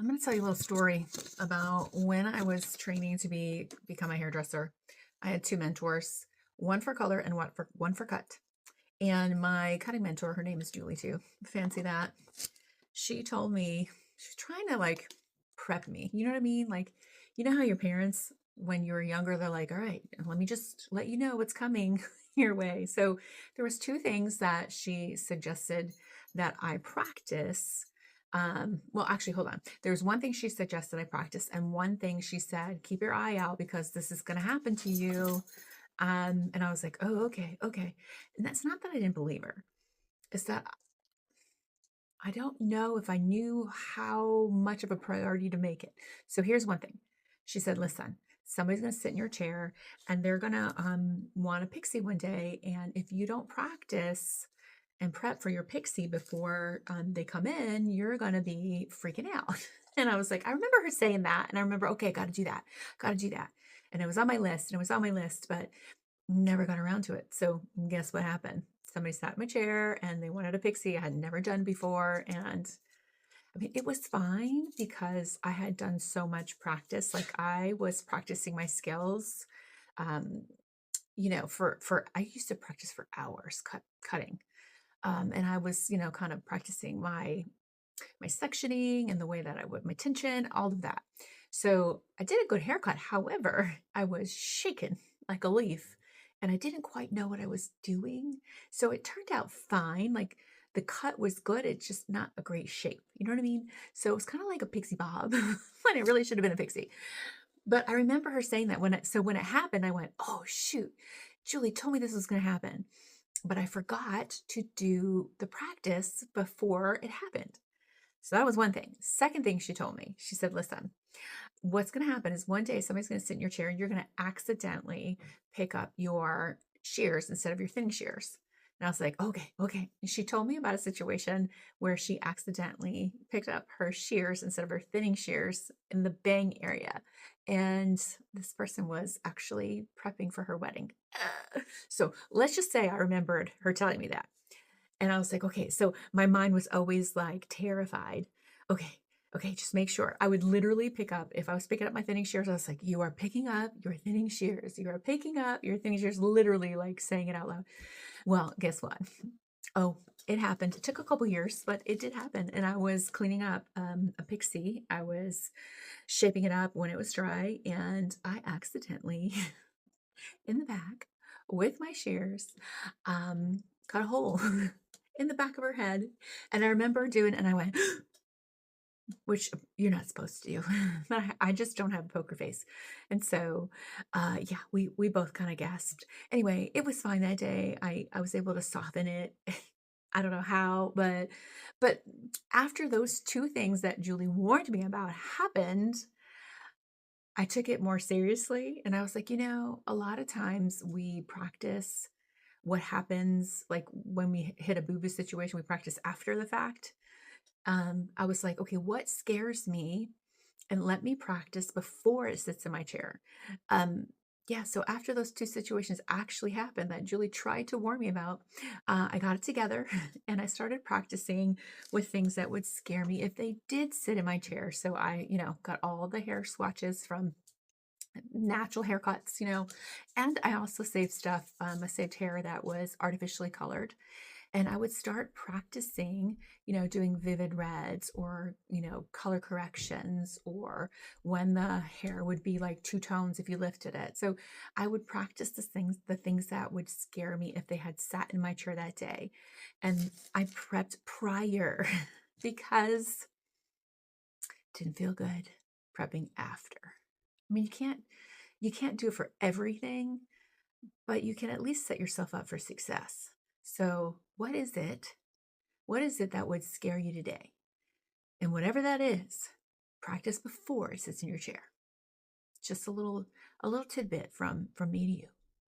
I'm going to tell you a little story about when I was training to become a hairdresser. I had two mentors, one for color and one for cut. And my cutting mentor, her name is Julie too. Fancy that. She told me she's trying to like prep me. You know what I mean? Like, you know how your parents, when you were younger, they're like, all right, let me just let you know what's coming your way. So there was two things that she suggested that I practice. Well, actually, hold on. There's one thing she suggested I practice, and one thing she said, keep your eye out because this is going to happen to you. And I was like, oh, okay, okay. And that's not that I didn't believe her. It's that I don't know if I knew how much of a priority to make it. So here's one thing. She said, listen, somebody's going to sit in your chair and they're going to want a pixie one day. And if you don't practice and prep for your pixie before they come in, you're going to be freaking out. And I was like, I remember her saying that. And I remember, okay, got to do that. Got to do that. And it was on my list and it was on my list, but never got around to it. So guess what happened? Somebody sat in my chair and they wanted a pixie I had never done before. And I mean, it was fine because I had done so much practice. Like I was practicing my skills. Um, for I used to practice for hours cutting. And I was, kind of practicing my sectioning and the way that I would my tension, all of that. So I did a good haircut. However, I was shaken like a leaf and I didn't quite know what I was doing. So it turned out fine. Like the cut was good. It's just not a great shape. You know what I mean? So it was kind of like a pixie bob when it really should have been a pixie. But I remember her saying that when it happened, I went, oh shoot, Julie told me this was going to happen. But I forgot to do the practice before it happened. So that was one thing. Second thing she told me, she said, listen, what's going to happen is one day somebody's going to sit in your chair and you're going to accidentally pick up your shears instead of your thinning shears. And I was like, okay, okay. And she told me about a situation where she accidentally picked up her shears instead of her thinning shears in the bang area. And this person was actually prepping for her wedding. So let's just say I remembered her telling me that. And I was like, okay, so my mind was always like terrified. Okay, okay, just make sure. I would literally pick up, if I was picking up my thinning shears, I was like, you are picking up your thinning shears. You are picking up your thinning shears, literally like saying it out loud. Well, guess what? Oh, it happened. It took a couple years, but it did happen. And I was cleaning up a pixie. I was shaping it up when it was dry, and I accidentally, in the back, with my shears, cut a hole in the back of her head. And I remember doing, and I went, which you're not supposed to do. But I just don't have a poker face. And so, yeah, we both kind of gasped. Anyway, it was fine that day. I was able to soften it. I don't know how, but after those two things that Julie warned me about happened, I took it more seriously. And I was like, a lot of times we practice what happens, like when we hit a boo-boo situation, we practice after the fact. I was like, okay, what scares me? And let me practice before it sits in my chair. Um, yeah, so after those two situations actually happened that Julie tried to warn me about, I got it together and I started practicing with things that would scare me if they did sit in my chair. So I, got all the hair swatches from natural haircuts, and I also saved stuff. I saved hair that was artificially colored. And I would start practicing, doing vivid reds or, color corrections, or when the hair would be like two tones if you lifted it. So I would practice the things that would scare me if they had sat in my chair that day. And I prepped prior because it didn't feel good prepping after. I mean, you can't do it for everything, but you can at least set yourself up for success. So, what is it? What is it that would scare you today? And whatever that is, practice before it sits in your chair. Just a little tidbit from me to you.